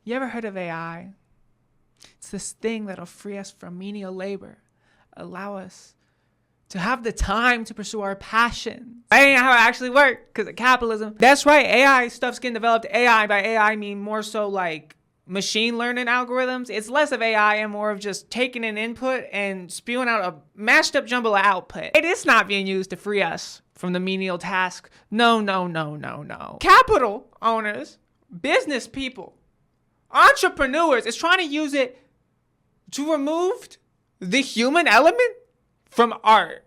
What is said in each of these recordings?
You ever heard of AI? It's this thing that'll free us from menial labor, allow us to have the time to pursue our passions. That ain't how it actually works because of capitalism. That's right, AI stuff's getting developed. AI, by AI I mean more so like machine learning algorithms. It's less of AI and more of just taking an input and spewing out a mashed up jumble of output. It is not being used to free us from the menial task. No. Capital owners, business people, entrepreneurs is trying to use it to remove the human element from art.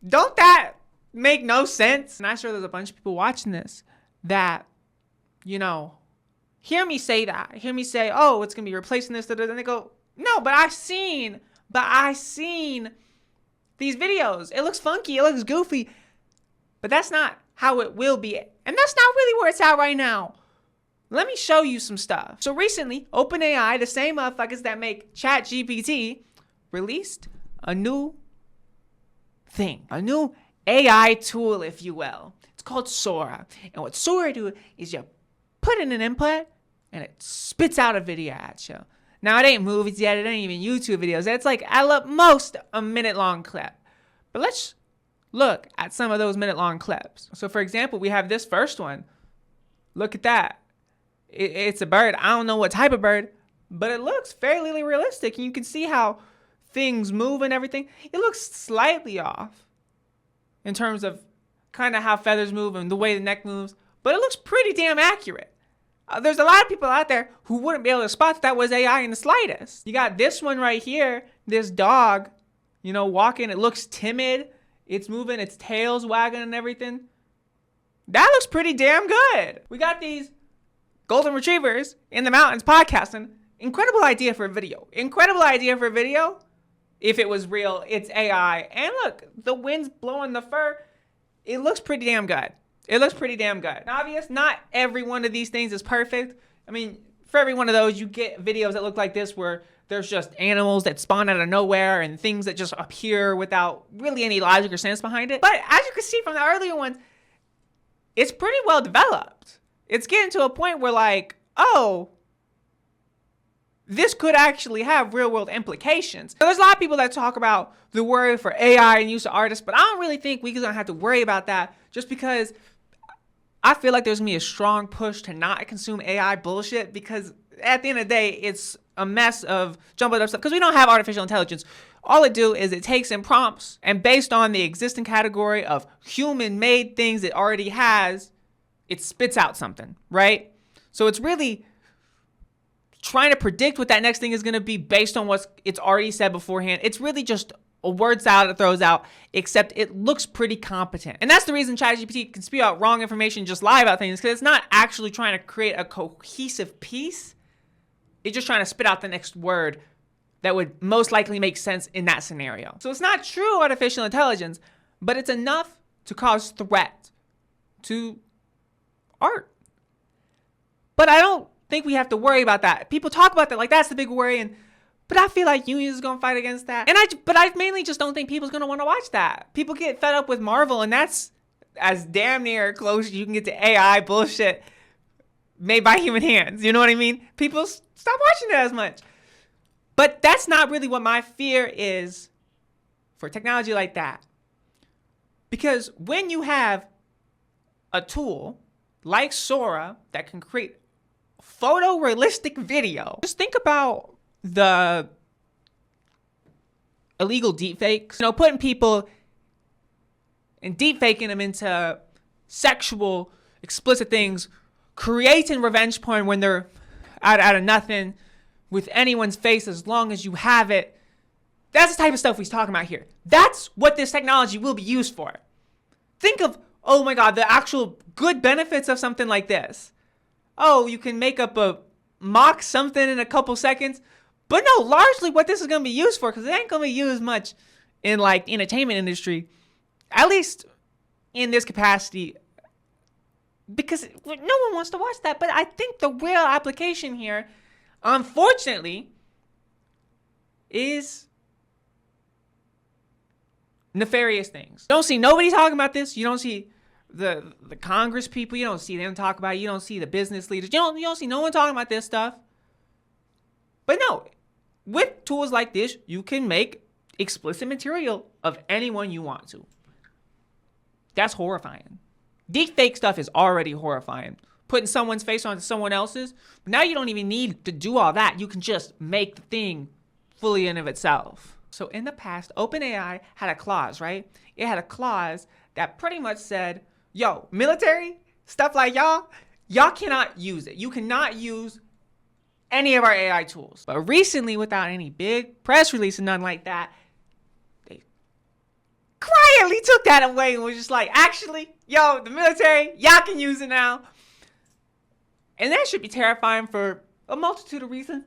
Don't that make no sense? And I'm sure there's a bunch of people watching this that, hear me say that. Hear me say, oh, it's going to be replacing this. And they go, no, but I seen these videos. It looks funky. It looks goofy. But that's not how it will be. And that's not really where it's at right now. Let me show you some stuff. So recently, OpenAI, the same motherfuckers that make ChatGPT, released a new thing, a new AI tool, if you will. It's called Sora. And what Sora do is you put in an input and it spits out a video at you. Now, it ain't movies yet. It ain't even YouTube videos. It's like at most a minute-long clip. But let's look at some of those minute-long clips. So, for example, we have this first one. Look at that. It's a bird. I don't know what type of bird, but it looks fairly realistic. And you can see how things move and everything. It looks slightly off in terms of kind of how feathers move and the way the neck moves, but it looks pretty damn accurate. There's a lot of people out there who wouldn't be able to spot that was AI in the slightest. You got this one right here, this dog, walking. It looks timid. It's moving, its tail's wagging and everything. That looks pretty damn good. We got these golden retrievers in the mountains podcasting. Incredible idea for a video. If it was real, it's AI. And look, the wind's blowing the fur. It looks pretty damn good. And obvious, not every one of these things is perfect. I mean, for every one of those, you get videos that look like this where there's just animals that spawn out of nowhere and things that just appear without really any logic or sense behind it. But as you can see from the earlier ones, it's pretty well developed. It's getting to a point where like, oh, this could actually have real world implications. Now, there's a lot of people that talk about the worry for AI and use of artists, but I don't really think we're gonna have to worry about that just because I feel like there's gonna be a strong push to not consume AI bullshit because at the end of the day, it's a mess of jumbled up stuff because we don't have artificial intelligence. All it do is it takes in prompts and based on the existing category of human-made things it already has, it spits out something, right? So it's really trying to predict what that next thing is going to be based on what it's already said beforehand. It's really just a word salad it throws out, except it looks pretty competent. And that's the reason ChatGPT can spew out wrong information, just lie about things, because it's not actually trying to create a cohesive piece. It's just trying to spit out the next word that would most likely make sense in that scenario. So it's not true artificial intelligence, but it's enough to cause threat to art. But I don't think we have to worry about that. People talk about that like that's the big worry, but I feel like unions is gonna fight against that. But I mainly just don't think people's gonna want to watch that. People get fed up with Marvel, and that's as damn near close as you can get to AI bullshit made by human hands. You know what I mean? People stop watching it as much. But that's not really what my fear is for technology like that. Because when you have a tool like Sora that can create photorealistic video, just think about the illegal deepfakes. Putting people and deepfaking them into sexual, explicit things, creating revenge porn when they're out of nothing with anyone's face as long as you have it. That's the type of stuff we're talking about here. That's what this technology will be used for. Think of, oh my God, the actual good benefits of something like this. Oh, you can make up a mock something in a couple seconds. But no, largely what this is going to be used for, because it ain't going to be used much in like the entertainment industry, at least in this capacity, because no one wants to watch that. But I think the real application here, unfortunately, is nefarious things. You don't see nobody talking about this. You don't see the Congress people. You don't see them talk about it. You don't see the business leaders. You don't see no one talking about this stuff. But no, with tools like this, you can make explicit material of anyone you want to. That's horrifying. Deepfake stuff is already horrifying. Putting someone's face onto someone else's. Now you don't even need to do all that. You can just make the thing fully in of itself. So in the past, OpenAI had a clause, right? It had a clause that pretty much said, yo, military, stuff like y'all cannot use it. You cannot use any of our AI tools. But recently, without any big press release and nothing like that, they quietly took that away and was just like, actually, yo, the military, y'all can use it now. And that should be terrifying for a multitude of reasons.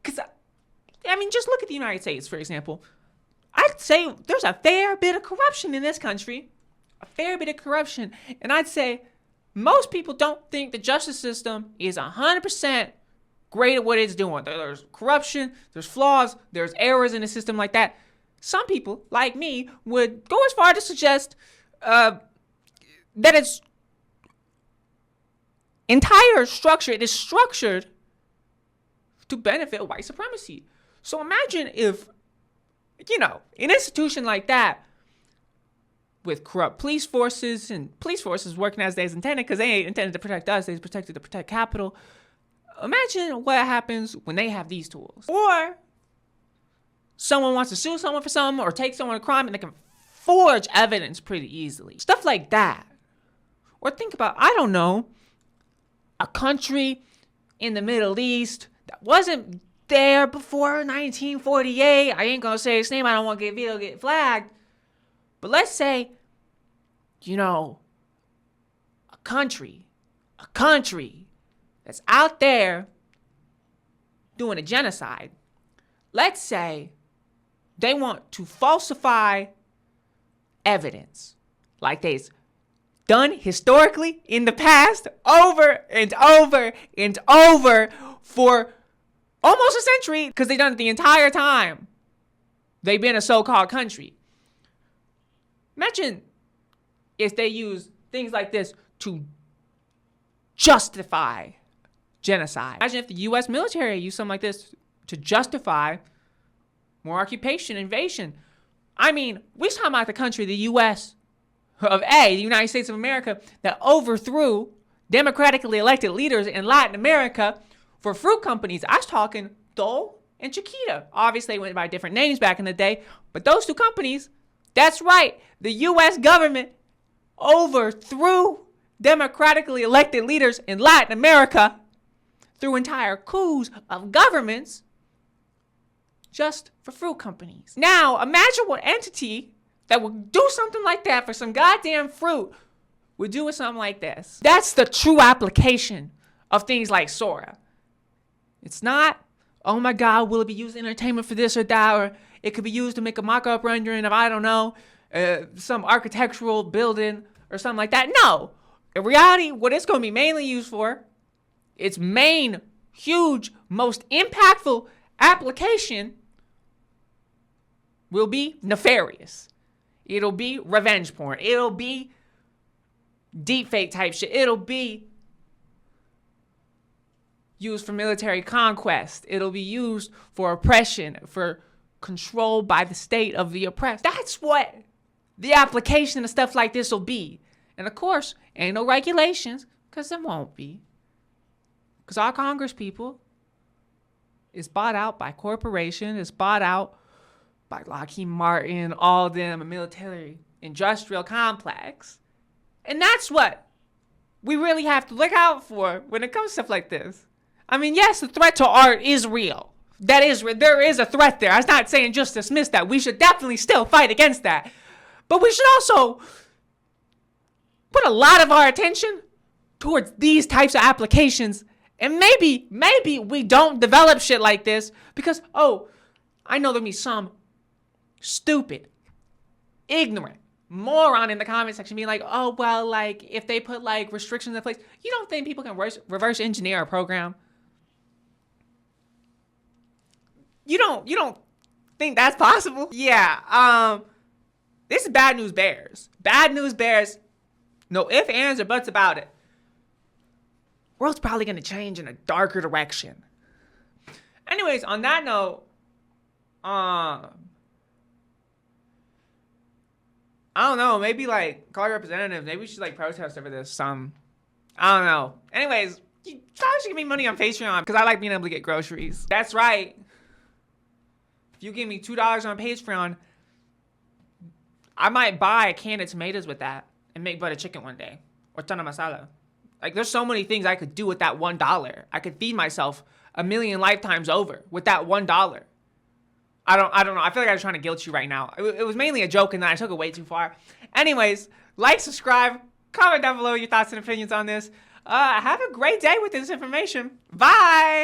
Because, I mean, just look at the United States, for example. I'd say there's a fair bit of corruption in this country. A fair bit of corruption. And I'd say most people don't think the justice system is 100% great at what it's doing. There's corruption, there's flaws, there's errors in the system like that. Some people, like me, would go as far to suggest that its entire structure, it is structured to benefit white supremacy. So imagine if, an institution like that with corrupt police forces and police forces working as they intended, because they ain't intended to protect us, they protected to protect capital. Imagine what happens when they have these tools. Or someone wants to sue someone for something or take someone to crime and they can forge evidence pretty easily. Stuff like that. Or think about, I don't know, a country in the Middle East that wasn't there before 1948. I ain't gonna say its name. I don't want to get flagged. But let's say, a country that's out there doing a genocide. Let's say they want to falsify evidence like they've done historically in the past over and over and over for almost a century, because they've done it the entire time they've been a so-called country. Imagine if they use things like this to justify genocide. Imagine if the U.S. military used something like this to justify more occupation, invasion. I mean, we're talking about the country, the U.S. the United States of America, that overthrew democratically elected leaders in Latin America for fruit companies. I was talking Dole and Chiquita. Obviously, they went by different names back in the day, but those two companies, that's right, the U.S. government overthrew democratically elected leaders in Latin America through entire coups of governments just for fruit companies. Now, imagine what entity that would do something like that for some goddamn fruit would do with something like this. That's the true application of things like Sora. It's not, oh my God, will it be used in entertainment for this or that, or it could be used to make a mock-up rendering of, I don't know, some architectural building or something like that. No. In reality, what it's going to be mainly used for, its main, huge, most impactful application will be nefarious. It'll be revenge porn. It'll be deepfake type shit. It'll be used for military conquest. It'll be used for oppression, for control by the state of the oppressed. That's what the application of stuff like this will be. And of course, ain't no regulations, because there won't be. Because our Congress people is bought out by corporations, is bought out by Lockheed Martin, all them, a military industrial complex. And that's what we really have to look out for when it comes to stuff like this. I mean, yes, the threat to art is real. That is, there is a threat there. I was not saying just dismiss that. We should definitely still fight against that. But we should also put a lot of our attention towards these types of applications. And maybe we don't develop shit like this because, I know there'll be some stupid, ignorant moron in the comment section being like, if they put restrictions in place, you don't think people can reverse engineer a program? You don't think that's possible? Yeah. This is bad news bears. Bad news bears. No ifs, ands, or buts about it. World's probably going to change in a darker direction. Anyways, on that note, I don't know. Maybe like call your representatives. Maybe we should like protest over this. I don't know. Anyways, you probably should give me money on Patreon because I like being able to get groceries. That's right. If you give me $2 on Patreon, I might buy a can of tomatoes with that and make butter chicken one day or chana masala. Like there's so many things I could do with that $1. I could feed myself a million lifetimes over with that $1. I don't know. I feel like I was trying to guilt you right now. It was mainly a joke and then I took it way too far. Anyways, like, subscribe, comment down below your thoughts and opinions on this. Have a great day with this information. Bye.